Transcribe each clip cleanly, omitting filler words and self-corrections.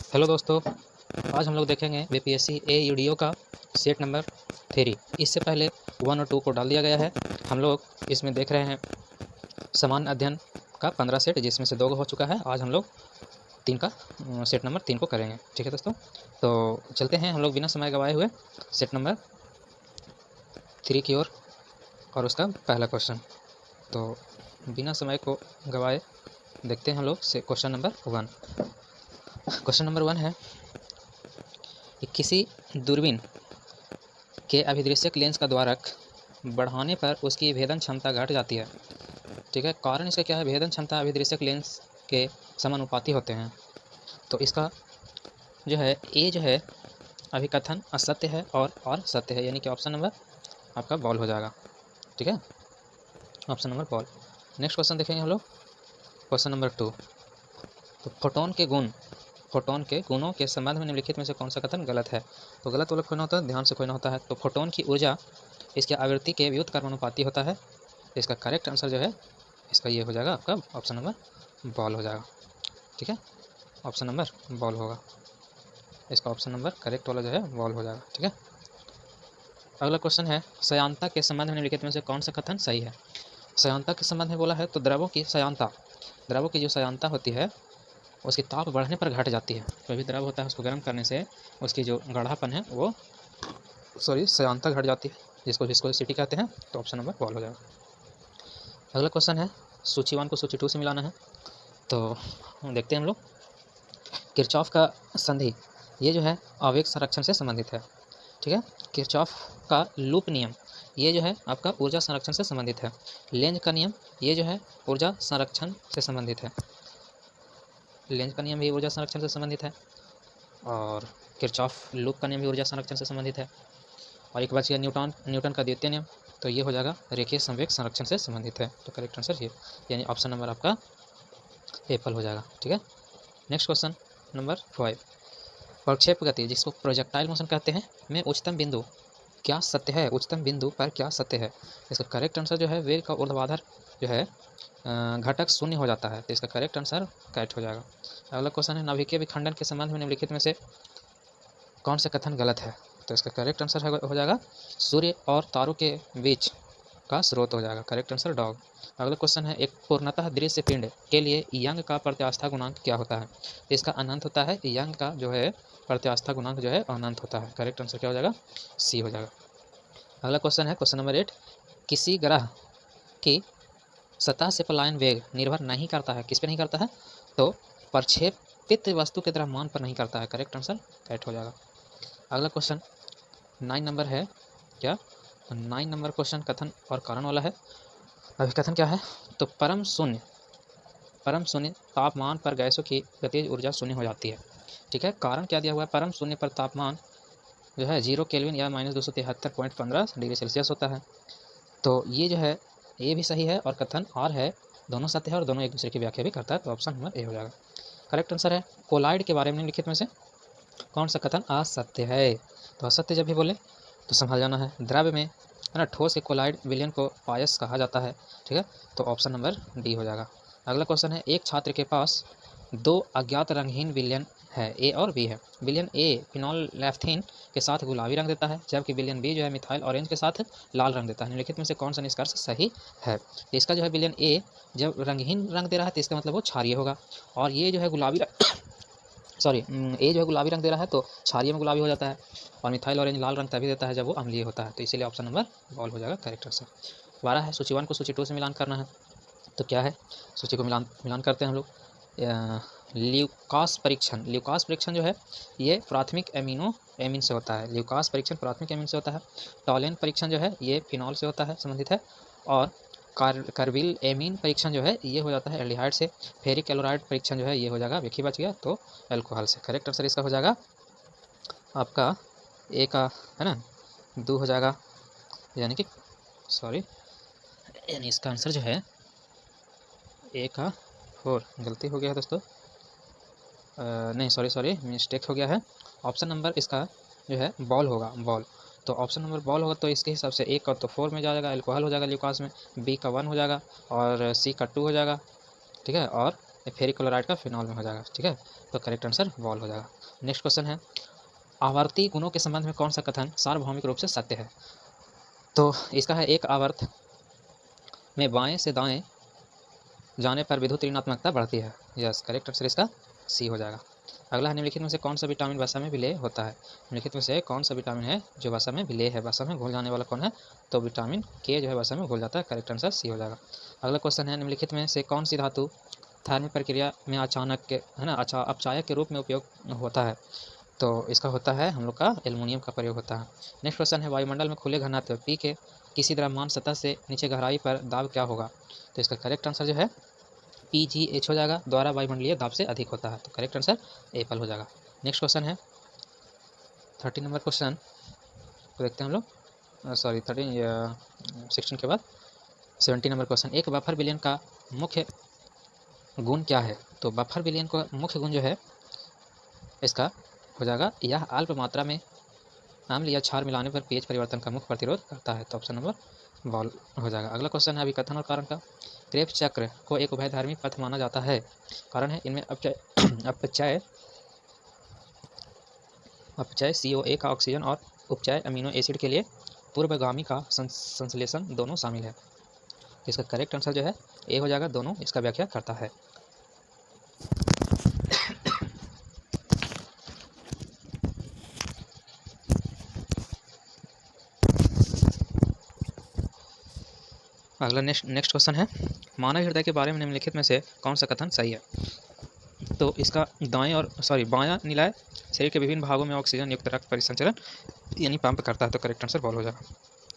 Hello दोस्तों, आज हम लोग देखेंगे बीपीएससी एईडीओ का सेट नंबर 3। इससे पहले 1 और 2 को डाल दिया गया है। हम लोग इसमें देख रहे हैं सामान्य अध्ययन का 15 सेट, जिसमें से 2 हो चुका है। आज हम लोग 3 का सेट नंबर 3 को करेंगे। ठीक है दोस्तों, तो चलते हैं हम लोग बिना समय गवाए हुए सेट नंबर 3 की ओर और उसका पहला क्वेश्चन। तो बिना समय को गवाए देखते हैं हम लोग से क्वेश्चन नंबर 1। क्वेश्चन नंबर 1 है कि किसी दूरबीन के अभिदृश्यक लेंस का द्वारक बढ़ाने पर उसकी भेदन क्षमता घट जाती है। ठीक है, कारण इसका क्या है? भेदन क्षमता अभिदृश्यक लेंस के समानुपाती होते हैं। तो इसका जो है ए जो है अभिकथन असत्य है और सत्य है, यानी कि ऑप्शन नंबर आपका बॉल हो जाएगा। ठीक है, option number ball. Next question देखेंगे हम लोग, क्वेश्चन नंबर 2। तो फोटोन के गुणों के संबंध में निम्नलिखित में से कौन सा कथन गलत है? तो गलत वाला खोजना होता है, ध्यान से खोजना होता है। तो फोटोन की ऊर्जा इसकी आवृत्ति के व्युत्क्रमानुपाती होता है। इसका करेक्ट आंसर जो है इसका ये हो जाएगा आपका ऑप्शन नंबर बॉल हो जाएगा। ठीक है, ऑप्शन नंबर बॉल होगा, इसका ऑप्शन नंबर करेक्ट वाला जो है बॉल हो जाएगा। ठीक है, अगला क्वेश्चन है सयांता के संबंध में निम्नलिखित में से कौन सा कथन सही है? सयांता के संबंध में बोला है तो द्रवों की जो सयांता होती है उसकी ताप बढ़ने पर घट जाती है। कोई भी द्रव होता है उसको गर्म करने से उसकी जो गाढ़ापन है वो सयांता घट जाती है, जिसको विस्कोसिटी कहते हैं। तो ऑप्शन नंबर बॉल हो जाएगा। अगला क्वेश्चन है सूची 1 को सूची 2 से मिलाना है। तो देखते हैं हम लोग, किरचॉफ का संधि ये जो है आवेग संरक्षण से संबंधित है। ठीक है, किरचॉफ का लूप नियम ये जो है आपका ऊर्जा संरक्षण से संबंधित है। लेंज का नियम ये जो है ऊर्जा संरक्षण से संबंधित है। लेंज का नियम भी ऊर्जा संरक्षण से संबंधित है और किरचॉफ लूप का नियम भी ऊर्जा संरक्षण से संबंधित है। और एक बच गया न्यूटन का द्वितीय नियम, तो ये हो जाएगा रेखीय संवेग संरक्षण से संबंधित है। तो करेक्ट आंसर ये, यानी ऑप्शन नंबर आपका एप्पल हो जाएगा। ठीक है, नेक्स्ट क्वेश्चन नंबर 5। प्रक्षेप गति जिसको प्रोजेक्टाइल मोशन कहते हैं में उच्चतम बिंदु क्या सत्य है? उच्चतम बिंदु पर क्या सत्य है? इसका करेक्ट आंसर जो है वेग का ऊर्ध्वाधर जो है घटक 0 हो जाता है। तो इसका करेक्ट आंसर करेक्ट हो जाएगा। अगला क्वेश्चन है नाभिकीय विखंडन के संबंध में निम्नलिखित में से कौन सा कथन गलत है? तो इसका करेक्ट आंसर हो जाएगा सूर्य और तारों के बीच का स्रोत हो जाएगा। Correct answer dog. अगला क्वेश्चन है एक पूर्णतः दृश्य पिंड के लिए यंग का प्रत्यास्था गुणांक क्या होता है? इसका अनंत होता है। यंग का जो है प्रत्यास्था गुणांक जो है अनंत होता है। करेक्ट आंसर क्या हो जाएगा? सी हो जाएगा। अगला क्वेश्चन है क्वेश्चन नंबर 8। किसी ग्रह की सतह से पलायन वेग निर्भर नहीं करता है। किस पे नहीं करता है? तो प्रक्षेपित वस्तु के द्रव्यमान पर नहीं करता है। करेक्ट आंसर करेक्ट हो जाएगा। अगला क्वेश्चन 9 नंबर है क्या? 9 नंबर क्वेश्चन कथन और कारण वाला है। अभी कथन क्या है? तो परम शून्य तापमान पर गैसों की गतिज ऊर्जा शून्य हो जाती है। ठीक है, कारण क्या दिया हुआ है? परम शून्य पर तापमान जो है 0 केल्विन या -273.15 डिग्री सेल्सियस होता है। तो ये जो है ये भी सही है और कथन और है, दोनों सत्य है और दोनों एक दूसरे की व्याख्या भी करता है। तो ऑप्शन नंबर ए हो जाएगा। करेक्ट आंसर है कोलाइड के बारे में निम्नलिखित में से कौन सा कथन असत्य है? तो असत्य जब भी बोले तो संभल जाना है। द्रव्य में है ना ठोस के कोलाइड विलयन को पायस कहा जाता है। ठीक है, तो ऑप्शन नंबर डी हो जाएगा। अगला क्वेश्चन है एक छात्र के पास 2 अज्ञात रंगहीन विलयन है, ए और बी है। विलयन ए फिनोल्फथीन के साथ गुलाबी रंग देता है, जबकि विलयन बी जो है मिथाइल ऑरेंज के साथ लाल रंग देता है। निम्नलिखित में से कौन सा निष्कर्ष सही है? इसका जो है विलयन ए जब रंगहीन रंग दे रहा है तो इसका मतलब वो क्षारीय होगा, और ये जो है गुलाबी सॉरी ए जो है गुलाबी रंग दे रहा है तो क्षारीय में गुलाबी हो जाता है, और मिथाइल ऑरेंज लाल रंग तभी देता है जब वो अम्लीय होता है। तो इसीलिए ऑप्शन नंबर बॉल हो जाएगा करेक्ट आंसर। 12 है सूची 1 को सूची 2 से मिलान करना है। तो क्या है? सूची को मिलान करते हैं हम लोग। ल्यूकास परीक्षण जो है ये प्राथमिक एमीन से होता है। ल्यूकास परीक्षण प्राथमिक एमीन से होता है। टॉलेन परीक्षण जो है ये फिनॉल से होता है, संबंधित है। और कार्बिल एमीन परीक्षण जो है ये हो जाता है एल्डिहाइड से। फेरिक क्लोराइड परीक्षण जो है ये हो जाएगा, विखी बच गया तो अल्कोहल से। करेक्ट आंसर इसका हो जाएगा आपका ए का है ना 2 हो जाएगा, यानी कि यानी इसका आंसर जो है ए का 4। गलती हो गया है दोस्तों, नहीं सॉरी मिस्टेक हो गया है। ऑप्शन नंबर इसका जो है बॉल होगा, बॉल। तो ऑप्शन नंबर बॉल होगा तो इसके हिसाब से ए का तो 4 में जाएगा, अल्कोहल हो जाएगा ल्यूकास में, बी का 1 हो जाएगा और सी का 2 हो जाएगा। ठीक है, और फेरिक क्लोराइड का फिनॉल में हो जाएगा। ठीक है, तो करेक्ट आंसर वॉल हो जाएगा। नेक्स्ट क्वेश्चन है, आवर्ती गुणों के संबंध में कौन सा कथन सार्वभौमिक रूप से सत्य है? तो इसका है, एक आवर्त में बाएं से दाएं जाने पर विद्युत ऋणात्मकता बढ़ती है। यस, करेक्ट आंसर इसका सी हो जाएगा। अगला है, निम्नलिखित में से कौन सा विटामिन वसा में विलेय होता है? निम्नलिखित में से कौन सा विटामिन है जो वसा में विलेय है? वसा में घुल जाने वाला कौन है? तो विटामिन के जो है वसा में घुल जाता है। करेक्ट आंसर सी हो जाएगा। अगला क्वेश्चन है, निम्नलिखित में से कौन सी धातु थर्मी प्रक्रिया में अचानक के है ना अपचायक के रूप में उपयोग होता है? तो इसका होता है हम लोग का एल्युमिनियम का प्रयोग होता है। नेक्स्ट क्वेश्चन है, वायुमंडल में खुले घनत्व पी के किसी द्रव्यमान सतह से नीचे गहराई पर दाब क्या होगा? तो इसका करेक्ट आंसर जो है PGH हो जाएगा, द्वारा वायुमंडलीय दाब से अधिक होता है। तो करेक्ट आंसर एपल हो जाएगा। नेक्स्ट क्वेश्चन है 13 नंबर क्वेश्चन तो देखते हैं हम लोग, सॉरी 16 के बाद 17 नंबर क्वेश्चन, एक बफर विलयन का मुख्य गुण क्या है? तो बफर विलयन का मुख्य गुण जो है इसका हो जाएगा, यह अल्प मात्रा में अम्ल या क्षार मिलाने पर pH परिवर्तन का मुख्य प्रतिरोध करता है। तो ऑप्शन नंबर बॉल हो जाएगा। अगला क्वेश्चन है अभिकथन और कारण का, क्रेब्स चक्र को एक उभयधर्मी पथ माना जाता है, कारण है इनमें अपचय COA का ऑक्सीजन और उपचय अमीनो एसिड के लिए पूर्वगामी का संश्लेषण दोनों शामिल है। इसका करेक्ट आंसर जो है ए हो जाएगा, दोनों इसका व्याख्या करता है। अगला नेक्स्ट क्वेश्चन है, मानव हृदय के बारे में निम्नलिखित में से कौन सा कथन सही है? तो इसका बायां निलाय शरीर के विभिन्न भागों में ऑक्सीजन युक्त रक्त परिसंचरण यानी पंप करता है। तो करेक्ट आंसर बॉल हो जाएगा।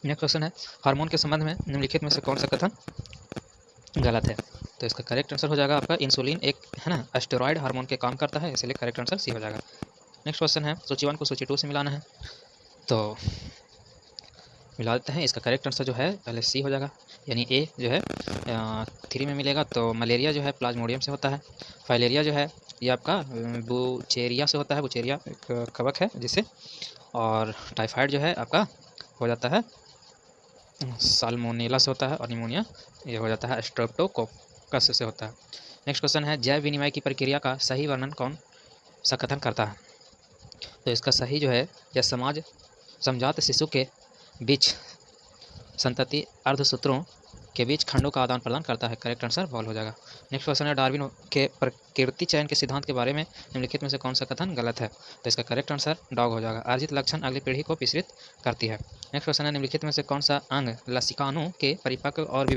नेक्स्ट क्वेश्चन है, हार्मोन के संबंध में निम्नलिखित में से कौन सा कथन गलत है? तो इसका करेक्ट आंसर हो जाएगा आपका, इंसुलिन एक है ना स्टेरॉयड हार्मोन के काम करता है, इसलिए करेक्ट आंसर सी हो जाएगा। नेक्स्ट क्वेश्चन है, सूची 1 को सूची 2 से मिलाना है, तो मिला देते हैं। इसका करेक्ट आंसर जो है पहले सी हो जाएगा, यानी ए जो है 3 में मिलेगा। तो मलेरिया जो है प्लाज्मोडियम से होता है, फाइलेरिया जो है ये आपका बुचेरिया से होता है, बुचेरिया एक कवक है जिससे, और टाइफाइड जो है आपका हो जाता है साल्मोनेला से होता है, और निमोनिया ये हो जाता है स्ट्रेप्टोकोकस से होता है। नेक्स्ट क्वेश्चन है, जैव विनिमय की प्रक्रिया का सही वर्णन कौन सा कथन करता है? तो इसका सही जो है, यह समजात शिशु के बीच संतति अर्धसूत्रों के बीच खंडों का आदान प्रदान करता है। करेक्ट आंसर बॉल हो जाएगा। नेक्स्ट क्वेश्चन है, डार्विन के प्रकृति चयन के सिद्धांत के बारे में निम्नलिखित में से कौन सा कथन गलत है? तो इसका करेक्ट आंसर डॉग हो जाएगा, अर्जित लक्षण अगली पीढ़ी को पिछड़ित करती है। नेक्स्ट क्वेश्चन है, निम्नलिखित में से कौन सा अंग लसिकाओं के परिपक्व और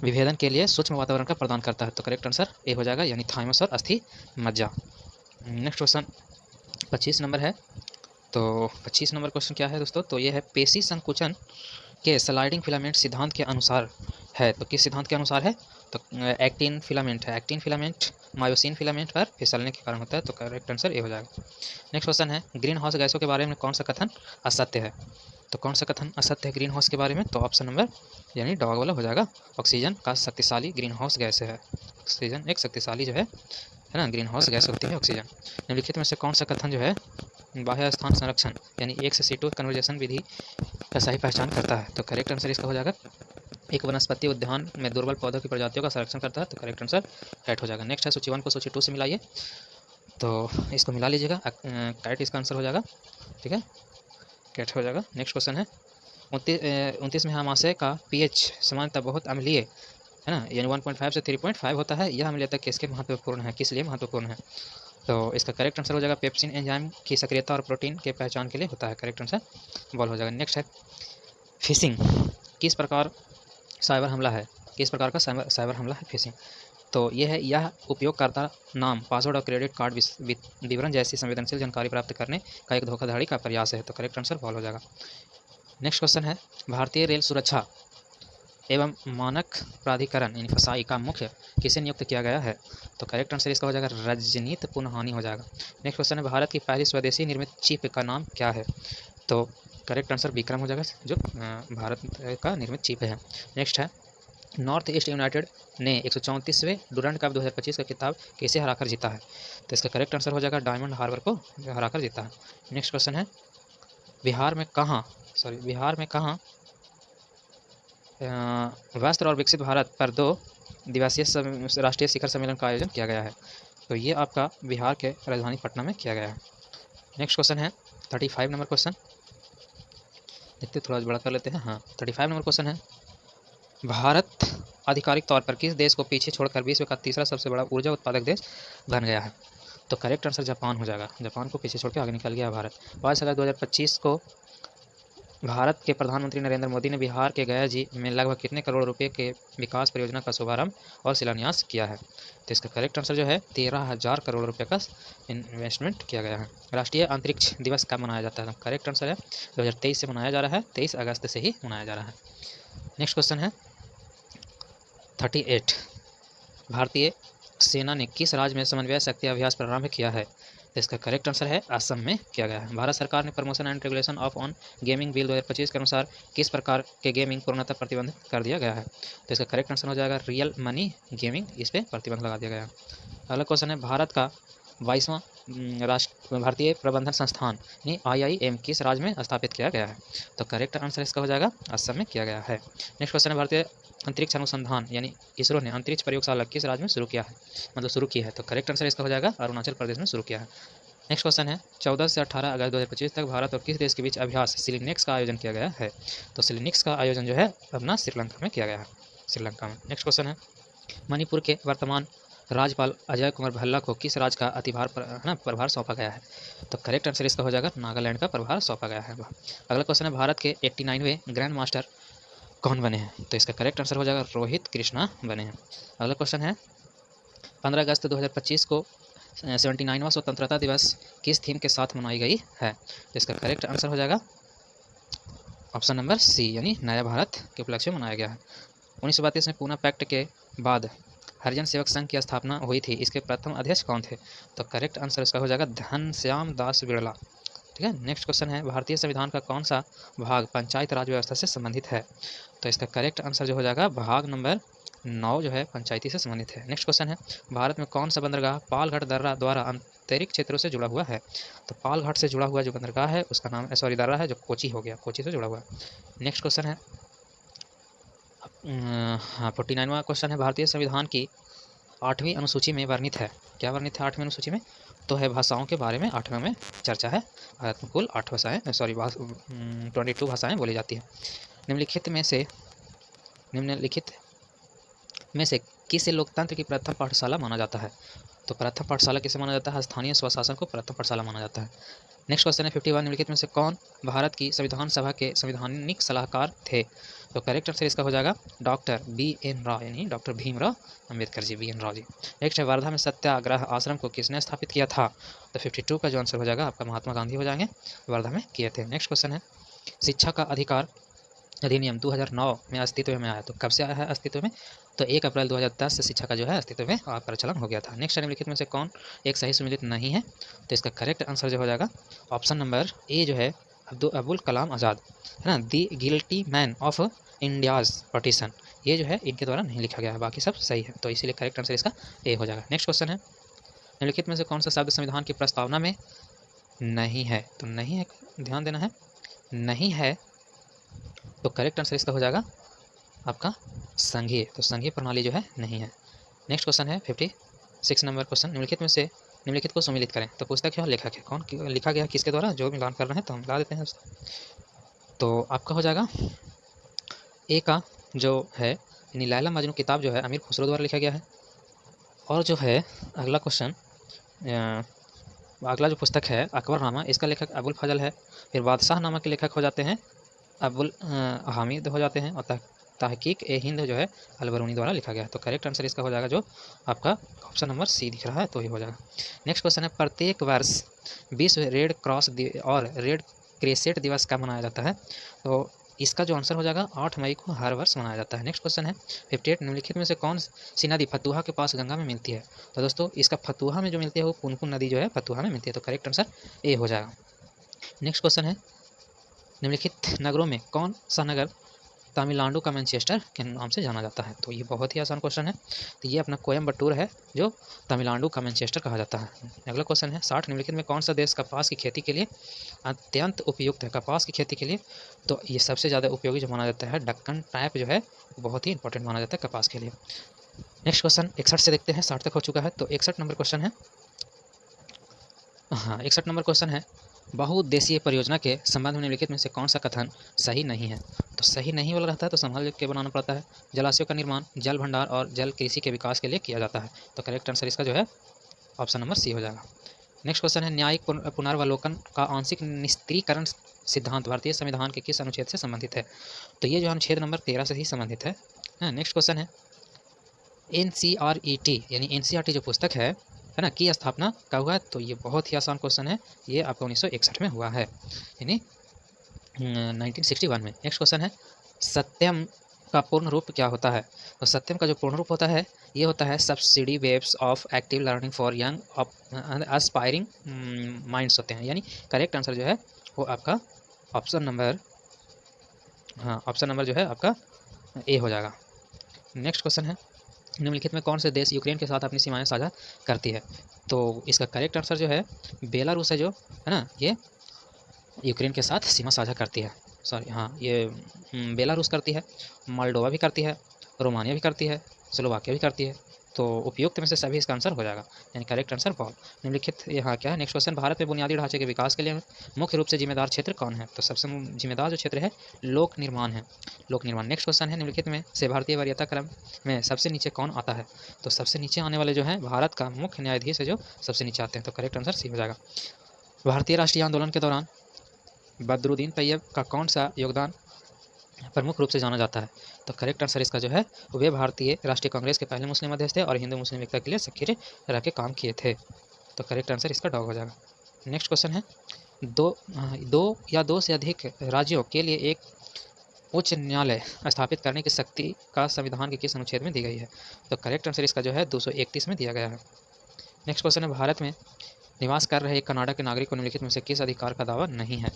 विभेदन के लिए सूक्ष्म वातावरण का प्रदान करता है? तो करेक्ट आंसर ए हो जाएगा, यानी थाइमस और अस्थि मज्जा। नेक्स्ट क्वेश्चन 25 नंबर है, तो 25 नंबर क्वेश्चन क्या है दोस्तों? तो ये है, पेशी संकुचन के स्लाइडिंग फिलामेंट सिद्धांत के अनुसार है। तो किस सिद्धांत के अनुसार है? तो एक्टिन फिलामेंट है, एक्टिन फिलामेंट मायोसिन फिलामेंट पर फिसलने के कारण होता है। तो करेक्ट आंसर ए हो जाएगा। नेक्स्ट क्वेश्चन है, ग्रीन हाउस गैसों के बारे में कौन सा कथन असत्य है? तो कौन सा कथन असत्य है ग्रीन हाउस के बारे में? तो ऑप्शन नंबर यानी डॉग वाला हो जाएगा, ऑक्सीजन का शक्तिशाली ग्रीन हाउस गैस है। ऑक्सीजन एक शक्तिशाली जो है ना ग्रीन हाउस गैस होती है ऑक्सीजन। निम्नलिखित में से कौन सा कथन जो है बाह्य स्थान संरक्षण यानी 1 से C2 कन्वर्जेशन विधि का सही पहचान करता है? तो करेक्ट आंसर इसका हो जाएगा, एक वनस्पति उद्यान में दुर्बल पौधों की प्रजातियों का संरक्षण करता है। तो करेक्ट आंसर कैट हो जाएगा। नेक्स्ट है, सूची 1 को सूची 2 से मिलाइए, तो इसको मिला लीजिएगा, कैट इसका आंसर हो जाएगा। ठीक है, कैट हो जाएगा। नेक्स्ट क्वेश्चन है, 29वें महाशय का pH सामान्यतः बहुत अम्लीय है ना, यानी 1.5 से 3.5 होता है। यह अम्लीयता किसके महत्वपूर्ण है, किस लिए महत्वपूर्ण है? तो इसका करेक्ट आंसर हो जाएगा, पेप्सिन एंजाइम की सक्रियता और प्रोटीन के पहचान के लिए होता है। करेक्ट आंसर बॉल हो जाएगा। नेक्स्ट है, फिशिंग किस प्रकार साइबर हमला है, किस प्रकार का साइबर हमला है फिशिंग? तो ये है, यह उपयोगकर्ता नाम, पासवर्ड और क्रेडिट कार्ड विवरण जैसी संवेदनशील जानकारी प्राप्त करने का एक धोखाधड़ी का प्रयास है। तो करेक्ट आंसर बॉल हो जाएगा। नेक्स्ट क्वेश्चन है, भारतीय रेल सुरक्षा एवं मानक प्राधिकरण यानी फसाई का मुख्य किसे नियुक्त किया गया है? तो करेक्ट आंसर इसका हो जाएगा, रजनीत पुनहानी हो जाएगा। नेक्स्ट क्वेश्चन है, भारत की पहली स्वदेशी निर्मित चिप का नाम क्या है? तो करेक्ट आंसर विक्रम हो जाएगा, जो भारत का निर्मित चिप है। नेक्स्ट है, नॉर्थ ईस्ट यूनाइटेड ने 134वें डुरंड कप 2025 का खिताब किसे हराकर जीता है? तो इसका करेक्ट आंसर हो जाएगा, डायमंड हार्बर को हराकर जीता है। नेक्स्ट क्वेश्चन है, बिहार में कहाँ व्यस्त और विकसित भारत पर 2 दिवसीय राष्ट्रीय शिखर सम्मेलन का आयोजन किया गया है? तो ये आपका बिहार के राजधानी पटना में किया गया है। नेक्स्ट क्वेश्चन है 35 नंबर क्वेश्चन, देखते थोड़ा बड़ा कर लेते हैं। हाँ, 35 नंबर क्वेश्चन है, भारत आधिकारिक तौर पर किस देश को पीछे छोड़कर विश्व का तीसरा सबसे बड़ा ऊर्जा उत्पादक देश बन गया है? तो करेक्ट आंसर जापान हो जाएगा। जापान को पीछे छोड़ के आगे निकल गया भारत। 5 अगस्त 2025 को भारत के प्रधानमंत्री नरेंद्र मोदी ने बिहार के गया जी में लगभग कितने करोड़ रुपए के विकास परियोजना का शुभारंभ और शिलान्यास किया है? तो इसका करेक्ट आंसर जो है 13,000 करोड़ रुपए का इन्वेस्टमेंट किया गया है। राष्ट्रीय अंतरिक्ष दिवस कब मनाया जाता है? करेक्ट आंसर है 2023 से मनाया जा रहा है, 23 अगस्त से ही मनाया जा रहा है। नेक्स्ट क्वेश्चन है 38, भारतीय सेना ने किस राज्य में समन्वय शक्ति अभ्यास प्रारंभ किया है? इसका करेक्ट आंसर है असम में किया गया है। भारत सरकार ने promotion and regulation of on gaming bill 2025 के अनुसार किस प्रकार के गेमिंग पूर्णतः प्रतिबंधित कर दिया गया है? तो इसका करेक्ट आंसर हो जाएगा रियल मनी गेमिंग, इस पर प्रतिबंध लगा दिया गया है। अगला क्वेश्चन है, भारत का 22वां भारतीय प्रबंधन संस्थान यानी IIM किस राज्य में स्थापित किया गया है? तो करेक्ट आंसर इसका हो जाएगा असम में किया गया है। नेक्स्ट क्वेश्चन है, भारतीय अंतरिक्ष अनुसंधान यानी इसरो ने अंतरिक्ष प्रयोगशाला किस राज्य में शुरू किया है, मतलब शुरू की है? तो करेक्ट आंसर इसका हो जाएगा अरुणाचल प्रदेश में शुरू किया है। नेक्स्ट क्वेश्चन है, 14 से 18 अगस्त 2025 तक भारत और किस देश के बीच अभ्यास सिलिनिक्स का आयोजन किया गया है? तो सिलिनिक्स का आयोजन जो है अपना श्रीलंका में किया गया है, श्रीलंका में। नेक्स्ट क्वेश्चन है, मणिपुर के वर्तमान राज्यपाल अजय कुमार भल्ला को किस राज्य का प्रभार सौंपा गया है? तो करेक्ट आंसर इसका हो जाएगा नागालैंड का प्रभार सौंपा गया है। अगला क्वेश्चन है, भारत के 89वें ग्रैंड मास्टर कौन बने हैं? तो इसका करेक्ट आंसर हो जाएगा रोहित कृष्णा बने हैं। अगला क्वेश्चन है, 15 अगस्त 2025 को 79वां स्वतंत्रता दिवस किस थीम के साथ मनाई गई है? तो इसका करेक्ट आंसर हो जाएगा ऑप्शन नंबर सी यानी नया भारत के उपलक्ष्य में मनाया गया है। 1932 में पूना पैक्ट के बाद हरिजन सेवक संघ की स्थापना हुई थी, इसके प्रथम अध्यक्ष कौन थे? तो करेक्ट आंसर इसका हो जाएगा घनश्याम दास बिरला। ठीक है। नेक्स्ट क्वेश्चन है, भारतीय संविधान का कौन सा भाग पंचायत राज व्यवस्था से संबंधित है? तो इसका करेक्ट आंसर जो हो जाएगा भाग नंबर 9 जो है पंचायती से संबंधित है। नेक्स्ट क्वेश्चन है, भारत में कौन सा बंदरगाह पालघाट दर्रा द्वारा अंतरिक्ष क्षेत्रों से जुड़ा हुआ है? तो पालघाट से जुड़ा हुआ जो बंदरगाह है उसका नाम दर्रा है, जो कोची हो गया, कोची से जुड़ा हुआ है। नेक्स्ट क्वेश्चन है 49वां क्वेश्चन है, भारतीय संविधान की 8वीं अनुसूची में वर्णित है, क्या वर्णित है 8वीं अनुसूची में? तो है भाषाओं के बारे में 8वें में चर्चा है। भारत में कुल 8 भाषाएँ 22 भाषाएँ बोली जाती है। निम्नलिखित में से किसे लोकतंत्र की प्रथम पाठशाला माना जाता है? तो प्रथम पाठशाला किसे माना जाता है? स्थानीय स्वशासन को प्रथम पाठशाला माना जाता है। नेक्स्ट क्वेश्चन है 51, निम्नलिखित में से कौन भारत की संविधान सभा के संवैधानिक सलाहकार थे? तो करेक्ट आंसर इसका हो जाएगा डॉक्टर BN राव यानी doctor Bhimrao Ambedkar ji, BN Rao ji. Next है, वर्धा में सत्याग्रह आश्रम को किसने स्थापित किया था? तो 52 का जो आंसर हो जाएगा आपका महात्मा गांधी हो जाएंगे, वर्धा में किए थे। नेक्स्ट क्वेश्चन है, शिक्षा का अधिकार अधिनियम 2009 में अस्तित्व में आया, तो कब से आया है अस्तित्व में? तो 1 अप्रैल 2010 से शिक्षा का जो है अस्तित्व में प्रचलन हो गया था। नेक्स्ट निम्नलिखित में से कौन एक सही सुमेलित नहीं है? तो इसका करेक्ट आंसर जो हो जाएगा ऑप्शन नंबर ए जो है अब्दुल कलाम आज़ाद है ना, the guilty man of India's partition, ये जो है इनके द्वारा नहीं लिखा गया है, बाकी सब सही है, तो इसीलिए करेक्ट आंसर इसका ए हो जाएगा। नेक्स्ट क्वेश्चन है, निम्नलिखित में से कौन सा शब्द संविधान की प्रस्तावना में नहीं है? तो नहीं है, ध्यान देना है, नहीं है, तो करेक्ट आंसर इसका हो जाएगा आपका संघीय, तो संघीय प्रणाली जो है नहीं है। नेक्स्ट क्वेश्चन है 56 नंबर क्वेश्चन, निम्नलिखित को सुमेलित करें, तो पुस्तक क्या लेखक है, कौन लिखा गया किसके द्वारा? जो मिलान कर रहे हैं तो हम मिला देते हैं उसको। तो आपका हो जाएगा ए का जो है यानी लैला मजनू किताब जो है अमीर खुसरो द्वारा लिखा गया है। और जो है अगला क्वेश्चन, अगला जो पुस्तक है अकबरनामा, इसका लेखक अबुल फजल है। फिर बादशाह नामा के लेखक हो जाते हैं अबुल हामिद हो जाते हैं, और तहकीक ए हिंद जो है अलबरूनी द्वारा लिखा गया है। तो करेक्ट आंसर इसका हो जाएगा जो आपका ऑप्शन नंबर सी दिख रहा है, तो ये हो जाएगा। नेक्स्ट क्वेश्चन है, प्रत्येक वर्ष विश्व रेड क्रॉस और रेड क्रेसेंट दिवस कब मनाया जाता है? तो इसका जो आंसर हो जाएगा 8 मई को हर वर्ष मनाया जाता है। नेक्स्ट क्वेश्चन है 58, निम्नलिखित में से कौन सी नदी फतुहा के पास गंगा में मिलती है? तो दोस्तों इसका फतुहा में जो मिलती है वो पुनपुन नदी जो है फतुहा में मिलती है, तो करेक्ट आंसर ए हो जाएगा। नेक्स्ट क्वेश्चन है, निम्नलिखित नगरों में कौन सा नगर तमिलनाडु का मैनचेस्टर के नाम से जाना जाता है? तो ये बहुत ही आसान क्वेश्चन है, तो ये अपना कोयम्बटूर है जो तमिलनाडु का मैनचेस्टर कहा जाता है। अगला क्वेश्चन है 60, निम्नलिखित में कौन सा देश कपास की खेती के लिए अत्यंत उपयुक्त है? कपास की खेती के लिए तो ये सबसे ज़्यादा उपयोगी जो माना जाता है दक्कन टाइप जो है बहुत ही इंपॉर्टेंट माना जाता है कपास के लिए। नेक्स्ट क्वेश्चन 61 से देखते हैं, 60 तक हो चुका है। तो 61 नंबर क्वेश्चन है, हाँ 61 नंबर क्वेश्चन है, बहुउद्देशीय परियोजना के संबंध में निम्नलिखित में से कौन सा कथन सही नहीं है। तो सही नहीं वाला रहता है तो संभाल के बनाना पड़ता है। जलाशयों का निर्माण जल भंडार और जल कृषि के विकास के लिए किया जाता है। तो करेक्ट आंसर इसका जो है ऑप्शन नंबर सी हो जाएगा। नेक्स्ट क्वेश्चन है, न्यायिक पुनर्वलोकन का आंशिक निस्त्रीकरण सिद्धांत भारतीय संविधान के किस अनुच्छेद से संबंधित है। तो ये जो अनुच्छेद नंबर 13 से ही संबंधित है। नेक्स्ट क्वेश्चन है, NCERT यानी NCERT जो पुस्तक है ना, की स्थापना कब हुआ है। तो ये बहुत ही आसान क्वेश्चन है, ये आपका 1961 में हुआ है, यानी 1961 में। नेक्स्ट क्वेश्चन है, सत्यम का पूर्ण रूप क्या होता है। तो सत्यम का जो पूर्ण रूप होता है ये होता है subsidy waves of active learning for young aspiring minds होते हैं। यानी करेक्ट आंसर जो है वो आपका ऑप्शन नंबर, हाँ ऑप्शन नंबर जो है आपका ए हो जाएगा। नेक्स्ट क्वेश्चन है, निम्नलिखित में कौन से देश यूक्रेन के साथ अपनी सीमाएं साझा करती है। तो इसका करेक्ट आंसर जो है बेलारूस है, जो है ना ये यूक्रेन के साथ सीमा साझा करती है। सॉरी हाँ, ये बेलारूस करती है, मोल्डोवा भी करती है, रोमानिया भी करती है, स्लोवाकिया भी करती है। तो उपयुक्त में से सभी इसका आंसर हो जाएगा, यानी करेक्ट आंसर बॉल। निम्नलिखित यहाँ क्या है, नेक्स्ट क्वेश्चन, भारत में बुनियादी ढांचे के विकास के लिए मुख्य रूप से जिम्मेदार क्षेत्र कौन है। तो सबसे जिम्मेदार जो क्षेत्र है लोक निर्माण है, लोक निर्माण। नेक्स्ट क्वेश्चन है, निम्नलिखित में से भारतीय वरीयता क्रम में सबसे नीचे कौन आता है। तो सबसे नीचे आने वाले जो है भारत का मुख्य न्यायाधीश है जो सबसे नीचे आते हैं। तो करेक्ट आंसर सी हो जाएगा। भारतीय राष्ट्रीय आंदोलन के दौरान बदरुद्दीन तैयब का कौन सा योगदान प्रमुख रूप से जाना जाता है। तो करेक्ट आंसर इसका जो है वे भारतीय राष्ट्रीय कांग्रेस के पहले मुस्लिम अध्यक्ष थे और हिंदू मुस्लिम एकता के लिए सक्रिय रह के काम किए थे। तो करेक्ट आंसर इसका डॉग हो जाएगा। नेक्स्ट क्वेश्चन है, दो से अधिक राज्यों के लिए एक उच्च न्यायालय स्थापित करने की शक्ति का संविधान के किस अनुच्छेद में दी गई है। तो करेक्ट आंसर इसका जो है 231 में दिया गया है। नेक्स्ट क्वेश्चन है, भारत में निवास कर रहे कनाडा के नागरिक को निम्नलिखित में से किस अधिकार का दावा नहीं है।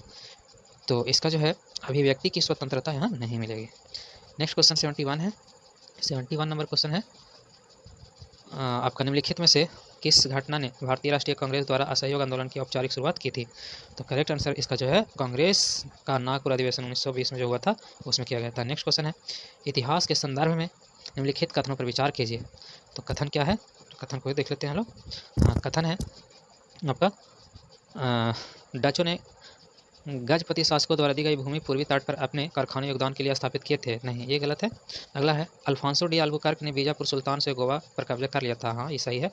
तो इसका जो है अभिव्यक्ति की स्वतंत्रता यहाँ नहीं मिलेगी। नेक्स्ट क्वेश्चन 71 है, 71 नंबर क्वेश्चन है, आपका निम्नलिखित में से किस घटना ने भारतीय राष्ट्रीय कांग्रेस द्वारा असहयोग आंदोलन की औपचारिक शुरुआत की थी। तो करेक्ट आंसर इसका जो है कांग्रेस का नागपुर अधिवेशन 1920 में जो हुआ था उसमें किया गया था। नेक्स्ट क्वेश्चन है, इतिहास के संदर्भ में निम्नलिखित कथनों पर विचार कीजिए। तो कथन क्या है, तो कथन को देख लेते हैं हम लोग। हाँ कथन है आपका, डचों ने गजपति शासकों द्वारा दी गई भूमि पूर्वी तट पर अपने कारखाने योगदान के लिए स्थापित किए थे। नहीं, ये गलत है। अगला है, अल्फांसो डी अल्बुकर्क ने बीजापुर सुल्तान से गोवा पर कब्जा कर लिया था। हाँ ये सही है।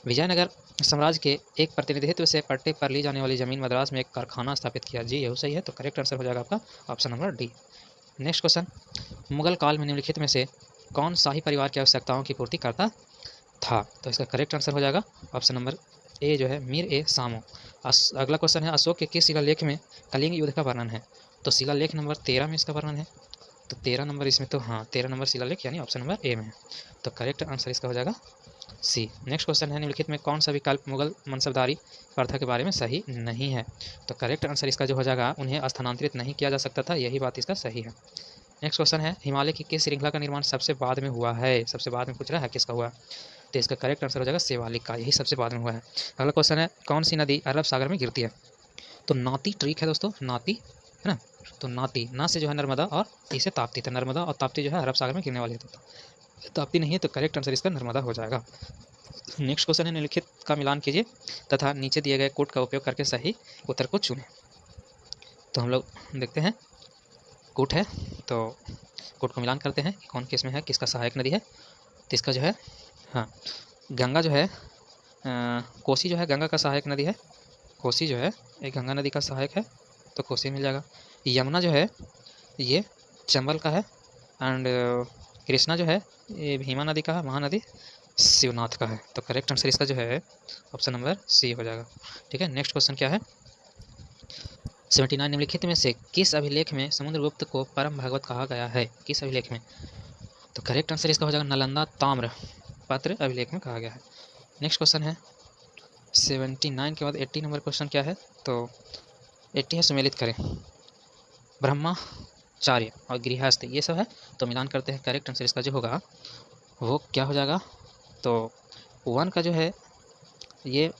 विजयनगर साम्राज्य के एक प्रतिनिधित्व से पट्टे पर ली जाने वाली जमीन मद्रास में एक कारखाना स्थापित किया। जी यही सही है। तो करेक्ट आंसर हो जाएगा आपका option number D. Next question, Mughal काल में निम्नलिखित में से कौन शाही परिवार की आवश्यकताओं की पूर्ति करता था। तो इसका करेक्ट आंसर हो जाएगा ऑप्शन नंबर ए जो है मीर ए सामो। अगला क्वेश्चन है, अशोक के किस शिलालेख में कलिंग युद्ध का वर्णन है। तो शिलालेख नंबर 13 में इसका वर्णन है। तो 13 नंबर इसमें, तो हाँ 13 नंबर शिलालेख यानी ऑप्शन नंबर ए में है। तो करेक्ट आंसर इसका हो जाएगा सी। नेक्स्ट क्वेश्चन है, निम्नलिखित में कौन सा विकल्प मुगल मनसबदारी प्रथा के बारे में सही नहीं है। तो करेक्ट आंसर इसका जो हो जाएगा उन्हें स्थानांतरित नहीं किया जा सकता था, यही बात इसका सही है। नेक्स्ट क्वेश्चन है, हिमालय की किस श्रृंखला का निर्माण सबसे बाद में हुआ है। सबसे बाद में पूछ रहा है किसका हुआ। तो इसका करेक्ट आंसर हो जाएगा शिवालिक का, यही सबसे बाद में हुआ है। अगला क्वेश्चन है, कौन सी नदी अरब सागर में गिरती है। तो नाती ट्रिक है दोस्तों, नाती है ना। तो नाती ना से जो है नर्मदा और ती से ताप्ती, तो नर्मदा और ताप्ती जो है अरब सागर में गिरने वाली है। तो ताप्ती नहीं है, तो करेक्ट आंसर इसका नर्मदा हो जाएगा। नेक्स्ट क्वेश्चन है, निम्नलिखित का मिलान कीजिए तथा नीचे दिए गए कोड का उपयोग करके सही उत्तर को चुनें। तो हम लोग देखते हैं, कोट है तो कोट को मिलान करते हैं कि कौन किस में है, किसका सहायक नदी है। तो इसका जो है, हाँ गंगा जो है, कोसी जो है गंगा का सहायक नदी है। कोसी जो है एक गंगा नदी का सहायक है, तो कोसी मिल जाएगा। यमुना जो है ये चंबल का है, एंड कृष्णा जो है ये भीमा नदी का है, महानदी शिवनाथ का है। तो करेक्ट आंसर इसका जो है ऑप्शन नंबर सी हो जाएगा। ठीक है। नेक्स्ट क्वेश्चन क्या है, 79, निम्नलिखित में से किस अभिलेख में समुद्रगुप्त को परम भागवत कहा गया है। किस अभिलेख में। तो करेक्ट आंसर इसका हो जाएगा नालंदा ताम्र पत्र अभिलेख में कहा गया है। नेक्स्ट क्वेश्चन है 79 के बाद 80 नंबर क्वेश्चन क्या है। तो 80 है, सुमेलित करें। ब्रह्मचार्य और गृहस्थ ये सब है, तो मिलान करते हैं। करेक्ट आंसर इसका जो होगा वो क्या हो जाएगा। तो 1 का जो है ये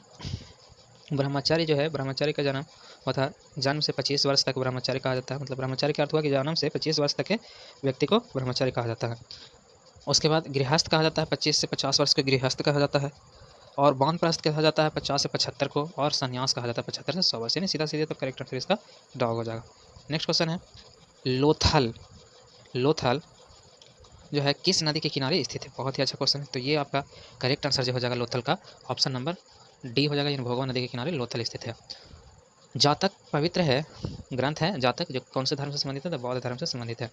ब्रह्मचारी जो है, ब्रह्मचारी का जन्म हुआ था, जन्म से 25 वर्ष तक ब्रह्मचारी कहा जाता है। मतलब ब्रह्मचारी का अर्थ हुआ कि जन्म से 25 वर्ष तक के व्यक्ति को ब्रह्मचारी कहा जाता है। उसके बाद गृहस्थ कहा जाता है 25 से 50 वर्ष को गृहस्थ कहा जाता है, और वानप्रस्थ कहा जाता है 50 से 75 को, और संन्यास कहा जाता है 75 से 100 वर्ष, यानी सीधा सीधे तो करेक्ट आंसर इसका डॉग हो जाएगा। नेक्स्ट क्वेश्चन है लोथल। लोथल जो है किस नदी के किनारे स्थित है? बहुत ही अच्छा क्वेश्चन है। तो ये आपका करेक्ट आंसर जो हो जाएगा लोथल का ऑप्शन नंबर डी हो जाएगा, यानी भोगवा नदी के किनारे लोथल स्थित है। जातक पवित्र है ग्रंथ है जातक, जो कौन से धर्म से संबंधित है? तो बौद्ध धर्म से संबंधित है।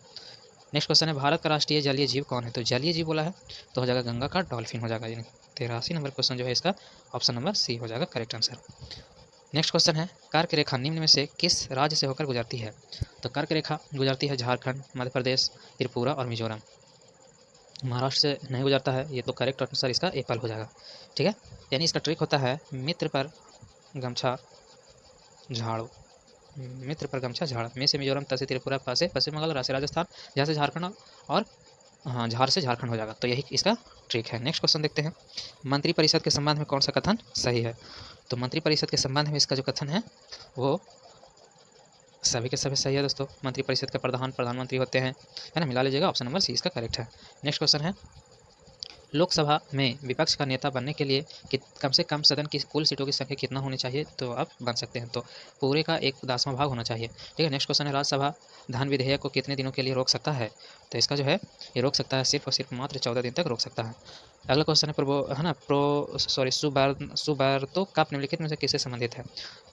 नेक्स्ट क्वेश्चन है भारत का राष्ट्रीय जलीय जीव कौन है? तो जलीय जीव बोला है तो हो जाएगा गंगा का डॉल्फिन हो जाएगा, यानी 83 नंबर क्वेश्चन जो है इसका ऑप्शन नंबर सी हो जाएगा करेक्ट आंसर। नेक्स्ट क्वेश्चन है कर्क रेखा निम्न में से किस राज्य से होकर गुजरती है? तो कर्क रेखा गुजरती है झारखंड, मध्य प्रदेश, त्रिपुरा और मिजोरम। महाराष्ट्र से नहीं गुजरता है, ये तो करेक्ट आंसर इसका एप्पल हो जाएगा। ठीक है, यानी इसका ट्रिक होता है मित्र पर गमछा झाड़ो, मित्र पर गमछा झाड़, में से मिजोरम, त से त्रिपुरा, प से पश्चिम बंगाल, रा से राजस्थान, झा से झारखंड, और हाँ झार से झारखंड हो जाएगा। तो यही इसका ट्रिक है। नेक्स्ट क्वेश्चन देखते हैं मंत्रिपरिषद के संबंध में कौन सा कथन सही है? तो मंत्रिपरिषद के संबंध में इसका जो कथन है वो सभी के सभी सही है दोस्तों। मंत्रिपरिषद के प्रधान प्रधानमंत्री होते हैं, है ना, मिला लीजिएगा, ऑप्शन नंबर सी इसका करेक्ट है। नेक्स्ट क्वेश्चन है लोकसभा में विपक्ष का नेता बनने के लिए कम से कम सदन की कुल सीटों की संख्या कितना होनी चाहिए? तो आप बन सकते हैं, तो पूरे का 1/10वां भाग होना चाहिए। ठीक है, नेक्स्ट क्वेश्चन है राज्यसभा धन विधेयक को कितने दिनों के लिए रोक सकता है? तो इसका जो है ये रोक सकता है सिर्फ और सिर्फ मात्र 14 दिन तक रोक सकता है। अगला क्वेश्चन है सुबार्तो कप निम्नलिखित में से किससे संबंधित है?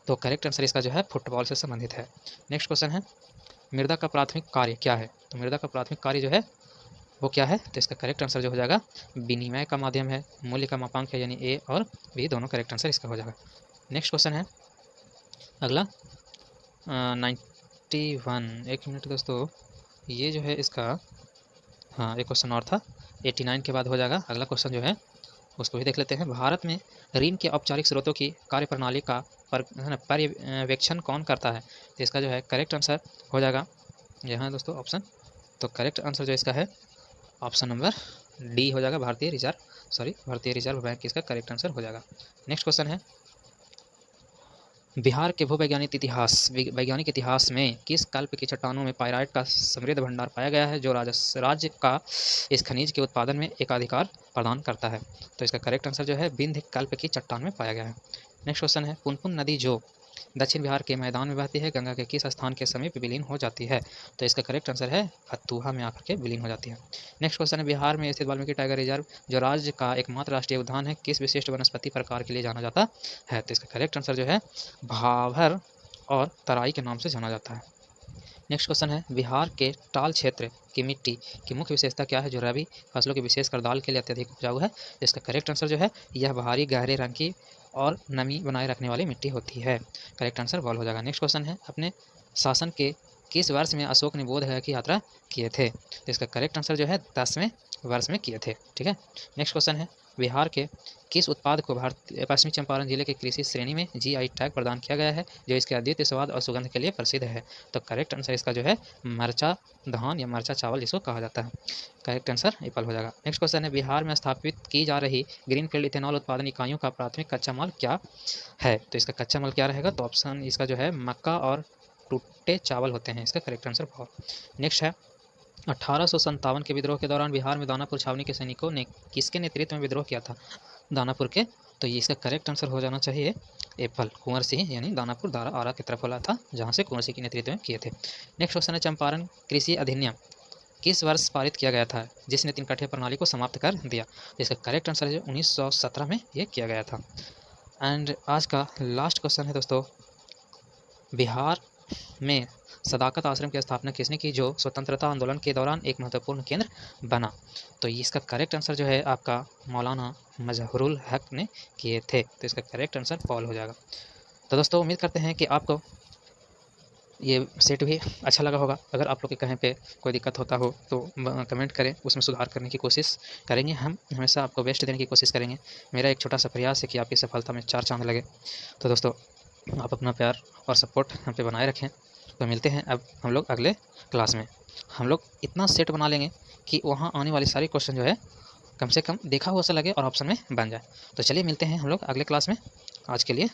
तो करेक्ट आंसर इसका जो है फुटबॉल से संबंधित है। नेक्स्ट क्वेश्चन है मृदा का प्राथमिक कार्य क्या है? तो मृदा का प्राथमिक कार्य जो है वो क्या है? तो इसका करेक्ट आंसर जो हो जाएगा विनिमय का माध्यम है, मूल्य का मापांक है, यानी ए और बी दोनों करेक्ट आंसर इसका हो जाएगा। नेक्स्ट क्वेश्चन है अगला 91, एक मिनट दोस्तों, ये जो है इसका हाँ एक क्वेश्चन और था, 89 के बाद हो जाएगा। अगला क्वेश्चन जो है उसको भी देख लेते हैं। भारत में ऋण के औपचारिक स्रोतों की कार्यप्रणाली का पर्यवेक्षण कौन करता है? तो इसका जो है करेक्ट आंसर हो जाएगा यहाँ दोस्तों ऑप्शन, तो करेक्ट आंसर जो इसका है ऑप्शन नंबर डी हो जाएगा, भारतीय रिजर्व बैंक इसका करेक्ट आंसर हो जाएगा। नेक्स्ट क्वेश्चन है बिहार के वैज्ञानिक इतिहास में किस कल्प की चट्टानों में पाइराइट का समृद्ध भंडार पाया गया है जो राज्य का इस खनिज के उत्पादन में एकाधिकार प्रदान करता है? तो इसका करेक्ट आंसर जो है विंध्य कल्प की चट्टान में पाया गया है। नेक्स्ट क्वेश्चन है पुनपुन नदी जो दक्षिण बिहार के मैदान में बहती है गंगा के किस स्थान के समीप विलीन हो जाती है? तो इसका करेक्ट आंसर है फतुहा में आकर के विलीन हो जाती है। नेक्स्ट क्वेश्चन है बिहार में स्थित वाल्मीकि टाइगर रिजर्व जो राज्य का एकमात्र राष्ट्रीय उद्यान है किस विशिष्ट वनस्पति प्रकार के लिए जाना जाता है? तो इसका करेक्ट आंसर जो है भाभर और तराई के नाम से जाना जाता है। नेक्स्ट क्वेश्चन है बिहार के टाल क्षेत्र की मिट्टी की मुख्य विशेषता क्या है जो रबी फसलों की विशेषकर दाल के लिए अत्यधिक उपजाऊ है? इसका करेक्ट आंसर जो है यह भारी गहरे रंग की और नमी बनाए रखने वाली मिट्टी होती है। करेक्ट आंसर बॉल हो जाएगा। नेक्स्ट क्वेश्चन है अपने शासन के किस वर्ष में अशोक ने बोध गया की यात्रा किए थे? तो इसका करेक्ट आंसर जो है 10वें वर्ष में किए थे। ठीक है, नेक्स्ट क्वेश्चन है बिहार के किस उत्पाद को पश्चिमी चंपारण जिले के कृषि श्रेणी में GI टैग प्रदान किया गया है जो इसके अद्वितीय स्वाद और सुगंध के लिए प्रसिद्ध है? तो करेक्ट आंसर इसका जो है मरचा धान या मरचा चावल जिसको कहा जाता है। करेक्ट आंसर एप्पल हो जाएगा। नेक्स्ट क्वेश्चन है बिहार में स्थापित की जा रही ग्रीनफील्ड इथेनॉल उत्पादन इकाइयों का प्राथमिक कच्चा माल क्या है? तो इसका कच्चा माल क्या रहेगा? तो ऑप्शन इसका जो है मक्का और टूटे चावल होते हैं, इसका करेक्ट आंसर बहुत। नेक्स्ट है 1857 के विद्रोह के दौरान बिहार में दानापुर छावनी के सैनिकों ने किसके नेतृत्व में विद्रोह किया था? दानापुर के, तो ये इसका करेक्ट आंसर हो जाना चाहिए एप्पल, कुंवर सिंह, यानी दानापुर दारा आरा की तरफ वाला था जहाँ से कुंवर सिंह के नेतृत्व में किए थे। नेक्स्ट क्वेश्चन है चंपारण कृषि अधिनियम किस वर्ष पारित किया गया था जिसने 3 कठिया प्रणाली को समाप्त कर दिया? इसका करेक्ट आंसर है 1917 में ये किया गया था। एंड आज का लास्ट क्वेश्चन है दोस्तों बिहार में सदाकत आश्रम की स्थापना किसने की जो स्वतंत्रता आंदोलन के दौरान एक महत्वपूर्ण केंद्र बना? तो इसका करेक्ट आंसर जो है आपका मौलाना मजहरुल हक ने किए थे, तो इसका करेक्ट आंसर पॉल हो जाएगा। तो दोस्तों उम्मीद करते हैं कि आपको ये सेट भी अच्छा लगा होगा। अगर आप लोग के कहीं पे कोई दिक्कत होता हो तो कमेंट करें, उसमें सुधार करने की कोशिश करेंगे। हम हमेशा आपको बेस्ट देने की कोशिश करेंगे। मेरा एक छोटा सा प्रयास है कि आपकी सफलता में 4 चांद लगे। तो दोस्तों आप अपना प्यार और सपोर्ट हम पे बनाए रखें। तो मिलते हैं अब हम लोग अगले क्लास में। हम लोग इतना सेट बना लेंगे कि वहाँ आने वाले सारे क्वेश्चन जो है कम से कम देखा हुआ सा लगे और ऑप्शन में बन जाए। तो चलिए मिलते हैं हम लोग अगले क्लास में। आज के लिए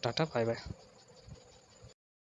टाटा बाय बाय।